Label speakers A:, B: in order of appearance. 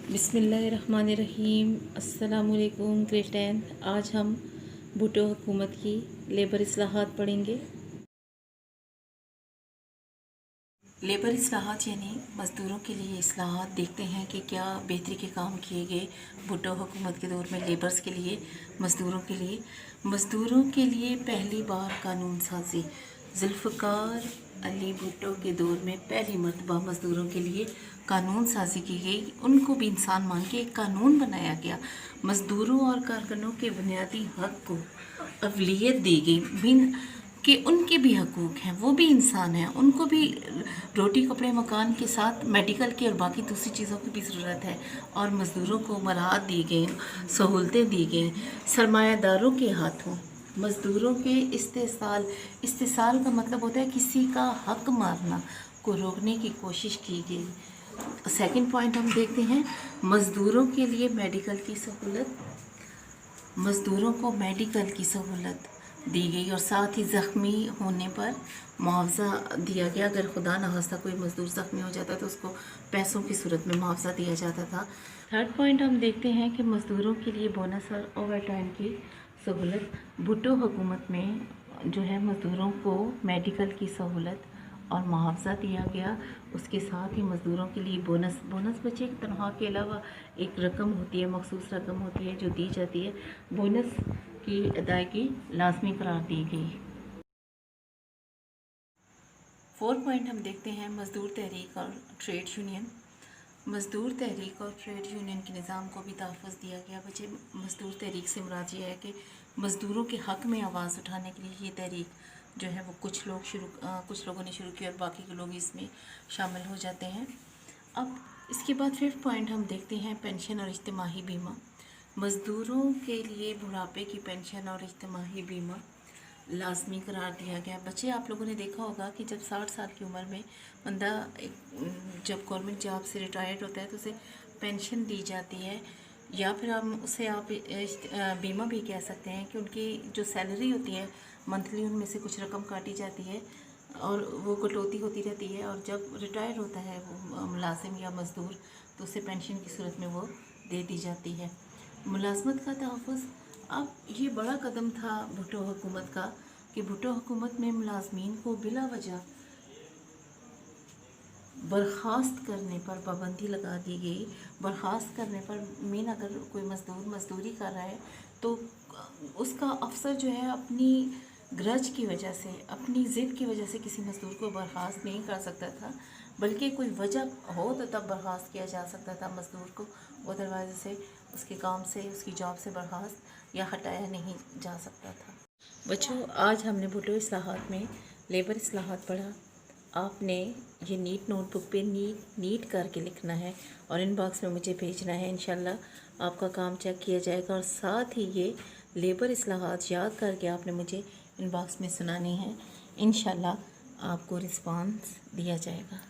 A: बिस्मिल्लाहिर्रहमानिर्रहीम। अस्सलामुअलैकुम ग्रेड 10। आज हम भुट्टो हुकूमत की लेबर इस्लाहात पढ़ेंगे। लेबर इस्लाहात यानी मज़दूरों के लिए इस्लाहात। देखते हैं कि क्या बेहतरी के काम किए गए भुट्टो हुकूमत के दौर में लेबर्स के लिए, मज़दूरों के लिए पहली बार कानून साजी। जुल्फ़िकार अली भुट्टो के दौर में पहली मरतबा मज़दूरों के लिए कानून साजी की गई। उनको भी इंसान मान के एक कानून बनाया गया। मज़दूरों और कारकुनों के बुनियादी हक़ को अवलियत दी गई, बिन कि उनके भी हकूक़ हैं, वो भी इंसान हैं, उनको भी रोटी कपड़े मकान के साथ मेडिकल की और बाकी दूसरी चीज़ों की भी ज़रूरत है। और मज़दूरों को मराहत दी गई, सहूलतें दी गई। सरमायादारों के हाथों मज़दूरों के इस्तेसाल का मतलब होता है किसी का हक मारना को रोकने की कोशिश की गई। सेकंड पॉइंट हम देखते हैं, मज़दूरों के लिए मेडिकल की सहूलत। मज़दूरों को मेडिकल की सहूलत दी गई और साथ ही ज़ख्मी होने पर मुआवजा दिया गया। अगर खुदा न खास्ता कोई मज़दूर ज़ख्मी हो जाता तो उसको पैसों की सूरत में मुआवजा दिया जाता था। थर्ड पॉइंट हम देखते हैं कि मज़दूरों के लिए बोनस और ओवर टाइम की सहूलत। भुट्टो हुकूमत में जो है मज़दूरों को मेडिकल की सहूलत और मुआवजा दिया गया। उसके साथ ही मज़दूरों के लिए बोनस बच्चे की तनख्वाह के अलावा एक रकम होती है, मखसूस रकम होती है जो दी जाती है। बोनस की अदायगी लाजमी करार दी गई। फोर्थ पॉइंट हम देखते हैं, मज़दूर तहरीक और ट्रेड यूनियन। मज़दूर तहरीक और ट्रेड यूनियन के निज़ाम को भी तहफ़्फ़ुज़ दिया गया। बच्चे, मज़दूर तहरीक से मुराद ये है कि मज़दूरों के हक़ में आवाज़ उठाने के लिए ये तहरीक जो है वो कुछ लोगों ने शुरू की और बाकी के लोग इसमें शामिल हो जाते हैं। अब इसके बाद फिफ्थ पॉइंट हम देखते हैं, पेंशन और इज्तिमाही बीमा। मज़दूरों के लिए बुढ़ापे की पेंशन और इज्तिमाही बीमा लाजमी करार दिया गया। बच्चे, आप लोगों ने देखा होगा कि जब 60 साल की उम्र में बंदा जब गवर्नमेंट जॉब से रिटायर्ड होता है तो उसे पेंशन दी जाती है, या फिर आप बीमा भी कह सकते हैं कि उनकी जो सैलरी होती है मंथली, उनमें से कुछ रकम काटी जाती है और वो कटौती होती रहती है। और जब रिटायर होता है वो मुलाजिम या मज़दूर तो उसे पेंशन की सूरत में वो दे दी जाती है। मुलाजमत का तहफ़्फ़ुज़। अब ये बड़ा कदम था भुट्टो हुकूमत का कि भुट्टो हुकूमत में मुलाजमीन को बिला वजह बर्खास्त करने पर पाबंदी लगा दी गई। बर्खास्त करने पर अगर कोई मज़दूर मज़दूरी कर रहा है तो उसका अफसर जो है अपनी ग्रज की वजह से, अपनी ज़िद की वजह से किसी मज़दूर को बर्खास्त नहीं कर सकता था, बल्कि कोई वजह हो तो तब बर्खास्त किया जा सकता था मज़दूर को। अदरवाइज से उसके काम से, उसकी जॉब से बर्खास्त या हटाया नहीं जा सकता था। बच्चों, आज हमने भुट्टो इस्लाहात में लेबर इस्लाहात पढ़ा। आपने ये नीट नोटबुक पे नीट करके लिखना है और इनबॉक्स में मुझे भेजना है। इंशाल्लाह आपका काम चेक किया जाएगा और साथ ही ये लेबर इस्लाहात याद करके आपने मुझे इनबॉक्स में सुनानी है। इंशाल्लाह आपको रिस्पांस दिया जाएगा।